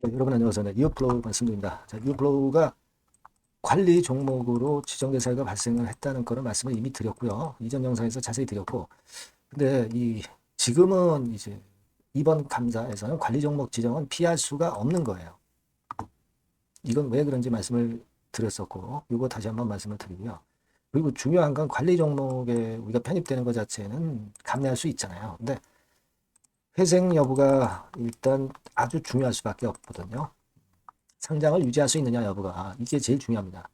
네, 여러분 안녕하세요. 네, 이어플로우 말씀드립니다. 자, 이어플로우가 관리 종목으로 지정된 사유가 발생을 했다는 거를 말씀을 이미 드렸고요. 이전 영상에서 자세히 드렸고, 근데 지금은 이제 이번 감사에서는 관리 종목 지정은 피할 수가 없는 거예요. 이건 왜 그런지 말씀을 드렸었고, 이거 다시 한번 말씀을 드리고요. 그리고 중요한 건 관리 종목에 우리가 편입되는 것 자체는 감내할 수 있잖아요. 근데 회생 여부가 일단 아주 중요할 수밖에 없거든요. 상장을 유지할 수 있느냐 여부가 이게 제일 중요합니다.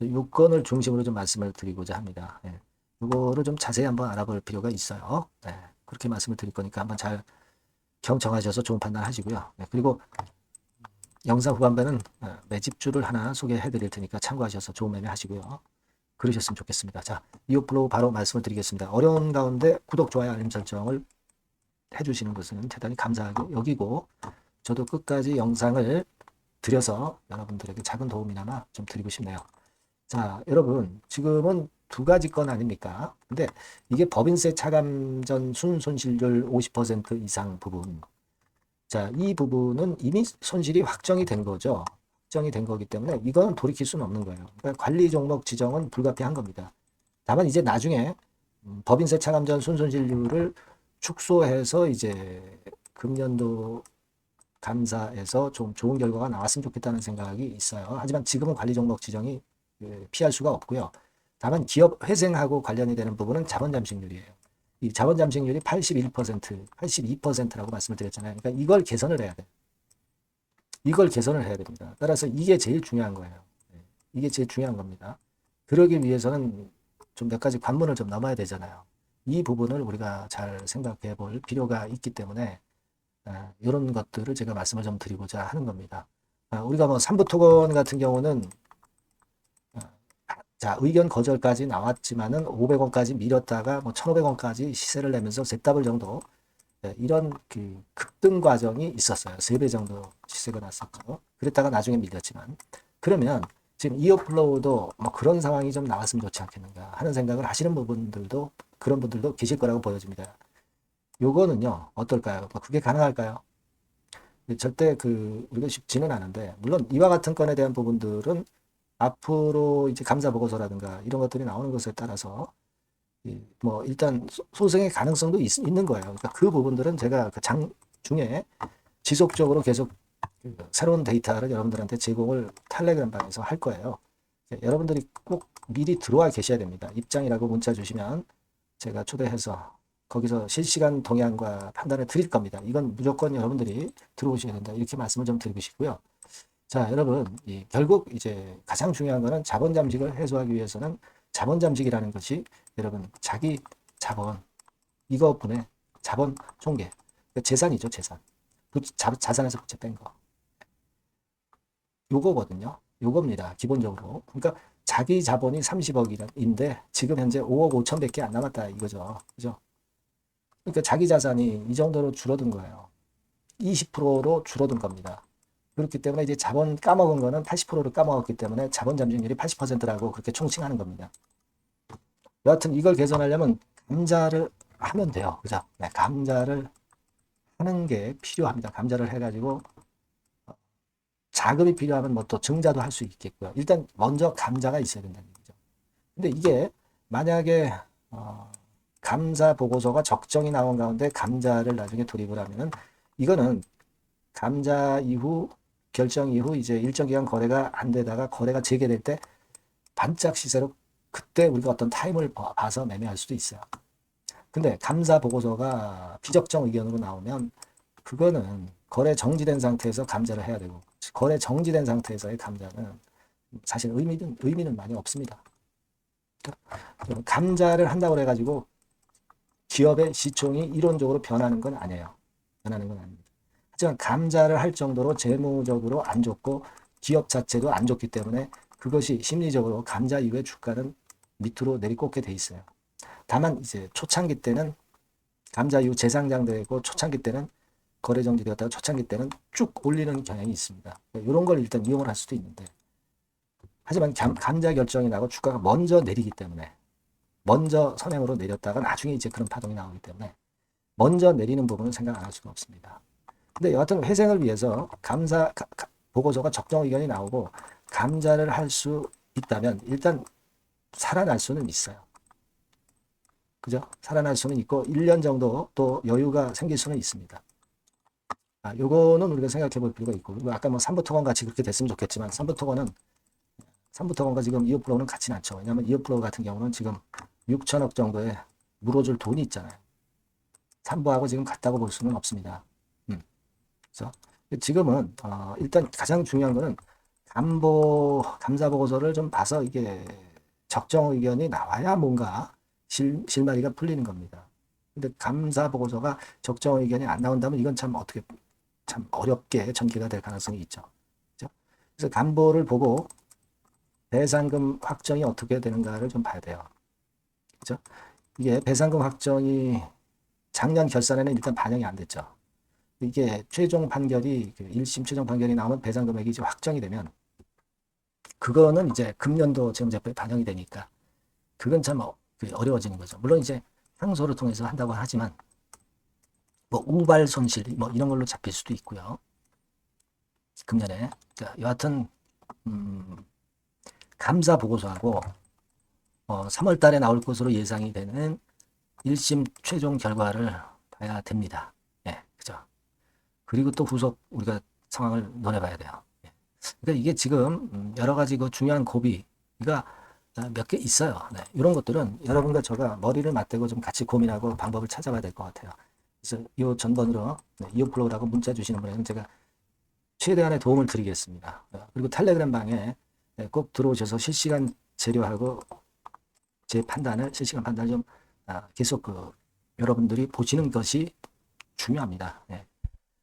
요건을 중심으로 좀 말씀을 드리고자 합니다. 예. 이거를 좀 자세히 한번 알아볼 필요가 있어요. 예. 그렇게 말씀을 드릴 거니까 한번 잘 경청하셔서 좋은 판단 하시고요. 예. 그리고 영상 후반부는 매집주를 하나 소개해 드릴 테니까 참고하셔서 좋은 매매 하시고요. 그러셨으면 좋겠습니다. 자, 이어플로우 바로 말씀을 드리겠습니다. 어려운 가운데 구독, 좋아요, 알림 설정을 해주시는 것은 대단히 감사하게 여기고, 저도 끝까지 영상을 드려서 여러분들에게 작은 도움이나마 좀 드리고 싶네요. 자, 여러분, 지금은 두 가지 건 아닙니까? 근데 이게 법인세 차감 전 순손실률 50% 이상 부분. 자, 이 부분은 이미 손실이 확정이 된 거죠. 확정이 된 거기 때문에 이건 돌이킬 수는 없는 거예요. 그러니까 관리 종목 지정은 불가피한 겁니다. 다만 이제 나중에 법인세 차감 전 순손실률을 축소해서 이제 금년도 감사에서 좀 좋은 결과가 나왔으면 좋겠다는 생각이 있어요. 하지만 지금은 관리 종목 지정이 피할 수가 없고요. 다만 기업 회생하고 관련이 되는 부분은 자본 잠식률이에요. 이 자본 잠식률이 81%, 82%라고 말씀을 드렸잖아요. 그러니까 이걸 개선을 해야 돼. 이걸 개선을 해야 됩니다. 따라서 이게 제일 중요한 거예요. 이게 제일 중요한 겁니다. 그러기 위해서는 좀 몇 가지 관문을 좀 넘어야 되잖아요. 이 부분을 우리가 잘 생각해 볼 필요가 있기 때문에 이런 것들을 제가 말씀을 좀 드리고자 하는 겁니다. 우리가 뭐 삼부토건 같은 경우는 자, 의견 거절까지 나왔지만은 500원까지 밀었다가 뭐 1,500원까지 시세를 내면서 셋더블 정도 이런 그 급등 과정이 있었어요. 3배 정도 시세가 났었고 그랬다가 나중에 밀렸지만 그러면 지금 이어플로우도 뭐 그런 상황이 좀 나왔으면 좋지 않겠는가 하는 생각을 하시는 부분들도 그런 분들도 계실 거라고 보여집니다. 요거는요 어떨까요? 뭐 그게 가능할까요? 절대 우리가 쉽지는 않은데 물론 이와 같은 건에 대한 부분들은 앞으로 이제 감사 보고서라든가 이런 것들이 나오는 것에 따라서 뭐 일단 소송의 가능성도 있는 거예요. 그러니까 그 부분들은 제가 그 장 중에 지속적으로 계속 그 새로운 데이터를 여러분들한테 제공을 텔레그램 방에서 할 거예요. 여러분들이 꼭 미리 들어와 계셔야 됩니다. 입장이라고 문자 주시면 제가 초대해서 거기서 실시간 동향과 판단을 드릴 겁니다. 이건 무조건 여러분들이 들어오셔야 된다. 이렇게 말씀을 좀 드리고 싶고요. 자, 여러분, 결국 이제 가장 중요한 거는 자본 잠식을 해소하기 위해서는 자본 잠식이라는 것이 여러분 자기 자본 이거분의 자본 총계 그러니까 재산이죠, 재산. 자산에서 부채 뺀 거. 요거거든요. 요겁니다. 기본적으로. 그러니까 자기 자본이 30억인데 지금 현재 5억 5천밖에 안 남았다 이거죠. 그죠? 그러니까 자기 자산이 이 정도로 줄어든 거예요. 20%로 줄어든 겁니다. 그렇기 때문에 이제 자본 까먹은 거는 80%를 까먹었기 때문에 자본 잠식률이 80%라고 그렇게 총칭하는 겁니다. 여하튼 이걸 개선하려면 감자를 하면 돼요. 그죠? 네, 감자를 하는 게 필요합니다. 감자를 해가지고 자금이 필요하면 뭐 또 증자도 할 수 있겠고요. 일단 먼저 감자가 있어야 된다는 얘기죠. 근데 이게 만약에 감사 보고서가 적정이 나온 가운데 감자를 나중에 돌입을 하면은 이거는 감자 이후 결정 이후 이제 일정 기간 거래가 안 되다가 거래가 재개될 때 반짝 시세로 그때 우리가 어떤 타임을 봐서 매매할 수도 있어요. 근데 감사 보고서가 비적정 의견으로 나오면 그거는 거래 정지된 상태에서 감자를 해야 되고 거래 정지된 상태에서의 감자는 사실 의미는 많이 없습니다. 감자를 한다고 해가지고 기업의 시총이 이론적으로 변하는 건 아니에요. 변하는 건 아닙니다. 하지만 감자를 할 정도로 재무적으로 안 좋고 기업 자체도 안 좋기 때문에 그것이 심리적으로 감자 이후에 주가는 밑으로 내리꽂게 돼 있어요. 다만 이제 초창기 때는 감자 이후 재상장되고 초창기 때는 거래 정지되었다가 초창기 때는 쭉 올리는 경향이 있습니다. 이런 걸 일단 이용을 할 수도 있는데 하지만 감자 결정이 나고 주가가 먼저 내리기 때문에 먼저 선행으로 내렸다가 나중에 이제 그런 파동이 나오기 때문에 먼저 내리는 부분은 생각 안 할 수가 없습니다. 근데 여하튼 회생을 위해서 보고서가 적정 의견이 나오고 감자를 할 수 있다면 일단 살아날 수는 있어요. 그죠? 살아날 수는 있고 1년 정도 또 여유가 생길 수는 있습니다. 요거는 우리가 생각해 볼 필요가 있고, 아까 뭐 삼부토건 같이 그렇게 됐으면 좋겠지만, 삼부토건과 지금 이어플로우는 같지는 않죠. 왜냐하면 이어플로우 같은 경우는 지금 6천억 정도에 물어줄 돈이 있잖아요. 삼부하고 지금 같다고 볼 수는 없습니다. 그래서 지금은 일단 가장 중요한 거는 감사 보고서를 좀 봐서 이게 적정 의견이 나와야 뭔가 실마리가 풀리는 겁니다. 근데 감사 보고서가 적정 의견이 안 나온다면 이건 참 어렵게 전개가 될 가능성이 있죠. 그렇죠? 그래서 감보를 보고 배상금 확정이 어떻게 되는가를 좀 봐야 돼요. 그렇죠? 이게 배상금 확정이 작년 결산에는 일단 반영이 안 됐죠. 이게 최종 판결이 1심 최종 판결이 나오면 배상 금액이 이제 확정이 되면 그거는 이제 금년도 재무제표에 반영이 되니까 그건 참 어려워지는 거죠. 물론 이제 상소를 통해서 한다고 하지만 뭐 우발 손실 뭐 이런 걸로 잡힐 수도 있고요. 금년에 여하튼 감사 보고서하고 3월 달에 나올 것으로 예상이 되는 1심 최종 결과를 봐야 됩니다. 예, 그죠. 그리고 또 후속 우리가 상황을 논해봐야 돼요. 예. 그러니까 이게 지금 여러 가지 그 중요한 고비가 몇 개 있어요. 네, 이런 것들은 여러분과 제가 머리를 맞대고 좀 같이 고민하고 방법을 찾아봐야 될 것 같아요. 그래서 이 전번으로 이어플로우라고 문자 주시는 분에는 제가 최대한의 도움을 드리겠습니다. 그리고 텔레그램 방에 꼭 들어오셔서 실시간 재료하고 제 실시간 판단을 좀 계속 여러분들이 보시는 것이 중요합니다. 네.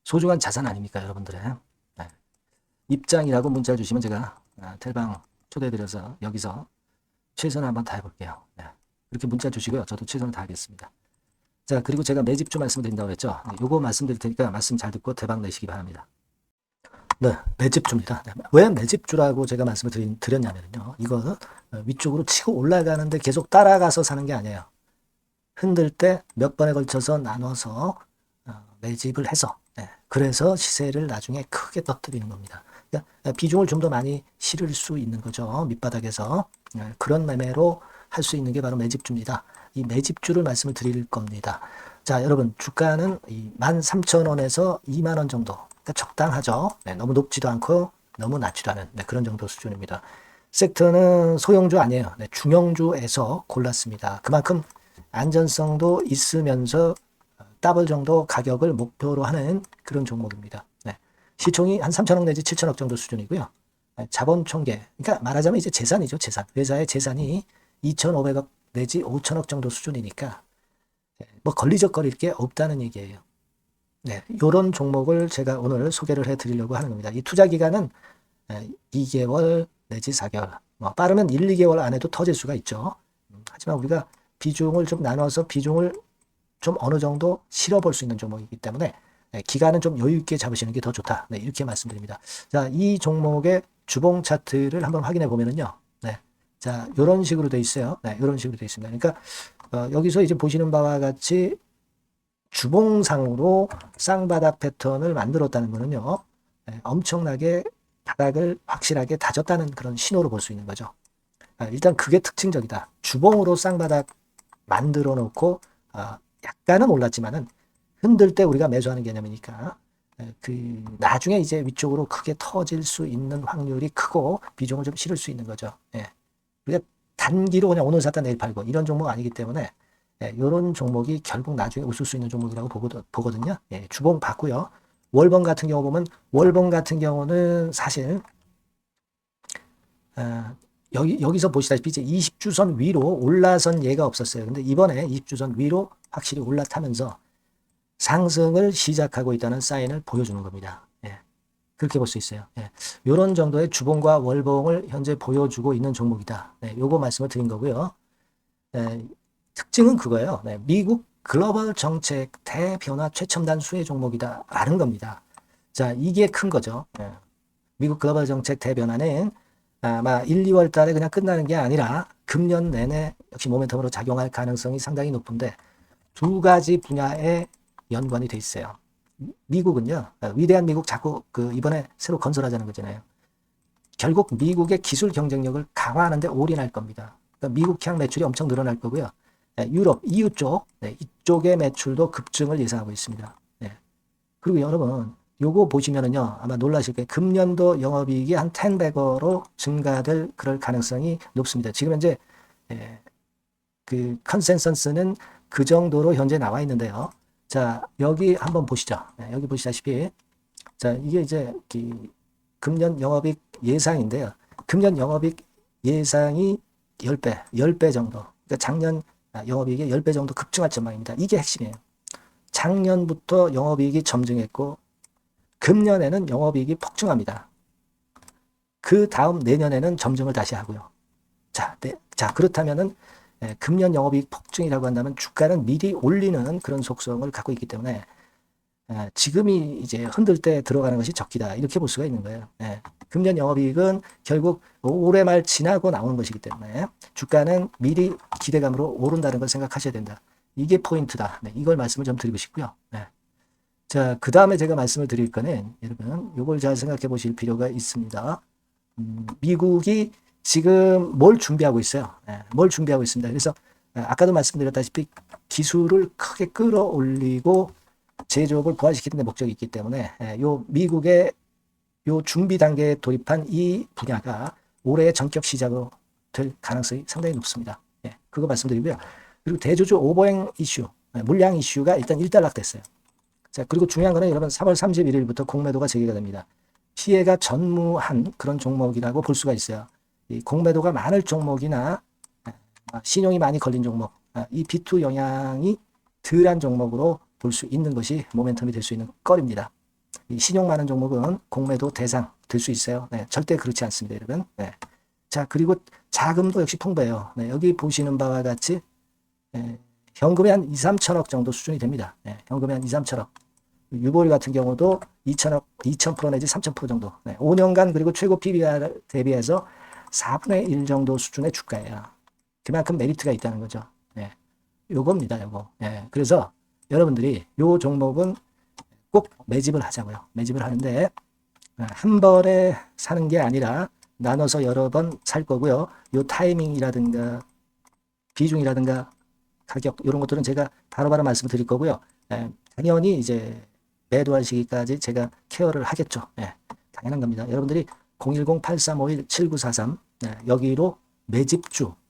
소중한 자산 아닙니까, 여러분들의. 네. 입장이라고 문자 주시면 제가 텔방 초대드려서 여기서 최선을 한번 다해볼게요. 네. 그렇게 문자 주시고요. 저도 최선을 다하겠습니다. 자, 그리고 제가 매집주 말씀드린다고 했죠. 네, 요거 말씀드릴 테니까 말씀 잘 듣고 대박 내시기 바랍니다. 네, 매집주입니다. 네, 왜 매집주라고 제가 말씀을 드렸냐면요. 이거는 위쪽으로 치고 올라가는데 계속 따라가서 사는 게 아니에요. 흔들 때 몇 번에 걸쳐서 나눠서 매집을 해서 그래서 시세를 나중에 크게 터뜨리는 겁니다. 그러니까 비중을 좀 더 많이 실을 수 있는 거죠. 밑바닥에서 그런 매매로 할 수 있는 게 바로 매집주입니다. 이 매집주를 말씀을 드릴 겁니다. 자, 여러분 주가는 13,000원에서 2만 원 정도. 그러니까 적당하죠. 너무 높지도 않고 너무 낮지도 않은 그런 정도 수준입니다. 섹터는 소형주 아니에요. 중형주에서 골랐습니다. 그만큼 안전성도 있으면서 더블 정도 가격을 목표로 하는 그런 종목입니다. 시총이 한 3천억 내지 7천억 정도 수준이고요. 자본 총계, 그러니까 말하자면 이제 재산이죠, 재산. 회사의 재산이 2,500억 내지 5천억 정도 수준이니까 뭐 걸리적거릴 게 없다는 얘기예요. 이런 종목을 제가 오늘 소개를 해드리려고 하는 겁니다. 이 투자 기간은 2개월 내지 4개월, 빠르면 1, 2개월 안에도 터질 수가 있죠. 하지만 우리가 비중을 좀 나눠서 비중을 좀 어느 정도 실어볼 수 있는 종목이기 때문에 기간은 좀 여유 있게 잡으시는 게 더 좋다. 이렇게 말씀드립니다. 자, 이 종목의 주봉 차트를 한번 확인해 보면은요. 자, 이런 식으로 돼 있어요. 이런 식으로 돼 있습니다. 그러니까 여기서 이제 보시는 바와 같이 주봉상으로 쌍바닥 패턴을 만들었다는 거는요. 엄청나게 바닥을 확실하게 다졌다는 그런 신호로 볼 수 있는 거죠. 일단 그게 특징적이다. 주봉으로 쌍바닥 만들어 놓고 약간은 올랐지만은 흔들 때 우리가 매수하는 개념이니까 나중에 이제 위쪽으로 크게 터질 수 있는 확률이 크고 비중을 좀 실을 수 있는 거죠. 우리가 단기로 그냥 오늘 샀다 내일 팔고 이런 종목 아니기 때문에 이런 종목이 결국 나중에 웃을 수 있는 종목이라고 보거든요. 주봉 봤고요. 월봉 같은 경우 보면 월봉 같은 경우는 사실 여기서 보시다시피 이제 20주선 위로 올라선 예가 없었어요. 근데 이번에 20주선 위로 확실히 올라타면서 상승을 시작하고 있다는 사인을 보여주는 겁니다. 그렇게 볼 수 있어요. 이런 정도의 주봉과 월봉을 현재 보여주고 있는 종목이다. 요거 말씀을 드린 거고요. 특징은 그거예요. 미국 글로벌 정책 대변화 최첨단 수혜 종목이다 라는 겁니다. 자, 이게 큰 거죠. 미국 글로벌 정책 대변화는 아마 1, 2월 달에 그냥 끝나는 게 아니라 금년 내내 역시 모멘텀으로 작용할 가능성이 상당히 높은데 두 가지 분야에 연관이 돼 있어요. 미국은요, 위대한 미국 자꾸 이번에 새로 건설하자는 거잖아요. 결국 미국의 기술 경쟁력을 강화하는 데 올인할 겁니다. 그러니까 미국 향 매출이 엄청 늘어날 거고요. 유럽, EU 쪽, 이쪽의 매출도 급증을 예상하고 있습니다. 그리고 여러분, 요거 보시면은요, 아마 놀라실 거예요. 금년도 영업이익이 한 10배로 증가될 그럴 가능성이 높습니다. 지금 현재 그 컨센서스는 그 정도로 현재 나와 있는데요. 자, 여기 한번 보시죠. 여기 보시다시피, 자, 이게 이제 금년 영업이익 예상인데요. 금년 영업이익 예상이 10배 정도. 그러니까 작년 영업이익이 10배 정도 급증할 전망입니다. 이게 핵심이에요. 작년부터 영업이익이 점증했고, 금년에는 영업이익이 폭증합니다. 그 다음 내년에는 점증을 다시 하고요. 자, 그렇다면은 금년 영업이익 폭증이라고 한다면 주가는 미리 올리는 그런 속성을 갖고 있기 때문에 지금이 이제 흔들 때 들어가는 것이 적기다. 이렇게 볼 수가 있는 거예요. 금년 영업이익은 결국 올해 말 지나고 나오는 것이기 때문에 주가는 미리 기대감으로 오른다는 걸 생각하셔야 된다. 이게 포인트다. 이걸 말씀을 좀 드리고 싶고요. 자, 그 다음에 제가 말씀을 드릴 거는 여러분 이걸 잘 생각해 보실 필요가 있습니다. 미국이 지금 뭘 준비하고 있어요? 뭘 준비하고 있습니다. 그래서 아까도 말씀드렸다시피 기술을 크게 끌어올리고 제조업을 부활시키는 데 목적이 있기 때문에 요 미국의 요 준비 단계에 돌입한 이 분야가 올해의 전격 시작으로 될 가능성이 상당히 높습니다. 그거 말씀드리고요. 그리고 대주주 오버행 이슈, 물량 이슈가 일단 일단락됐어요. 자, 그리고 중요한 거는 여러분 3월 31일부터 공매도가 재개가 됩니다. 피해가 전무한 그런 종목이라고 볼 수가 있어요. 이 공매도가 많을 종목이나 신용이 많이 걸린 종목, 이 B2 영향이 덜한 종목으로 볼 수 있는 것이 모멘텀이 될 수 있는 거리입니다. 이 신용 많은 종목은 공매도 대상 될 수 있어요. 절대 그렇지 않습니다, 여러분. 자, 그리고 자금도 역시 풍부해요. 여기 보시는 바와 같이 현금이 한 2, 3천억 정도 수준이 됩니다. 현금이 한 2, 3천억. 유보리 같은 경우도 2천억, 2,000% 내지 3,000% 정도. 5년간 그리고 최고 PBR 대비해서 4분의 1 정도 수준의 주가예요. 그만큼 메리트가 있다는 거죠. 요겁니다, 요거. 그래서 여러분들이 요 종목은 꼭 매집을 하자고요. 매집을 하는데 한 번에 사는 게 아니라 나눠서 여러 번 살 거고요. 요 타이밍이라든가 비중이라든가 가격 이런 것들은 제가 바로바로 말씀을 드릴 거고요. 당연히 이제 매도할 시기까지 제가 케어를 하겠죠. 당연한 겁니다. 여러분들이 010-8351-7943 여기로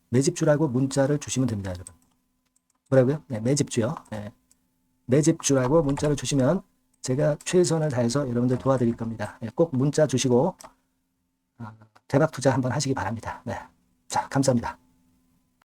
매집주라고 문자를 주시면 됩니다, 여러분. 뭐라고요? 매집주요. 매집주라고 문자를 주시면 제가 최선을 다해서 여러분들 도와드릴 겁니다. 꼭 문자 주시고 대박 투자 한번 하시기 바랍니다. 자, 감사합니다.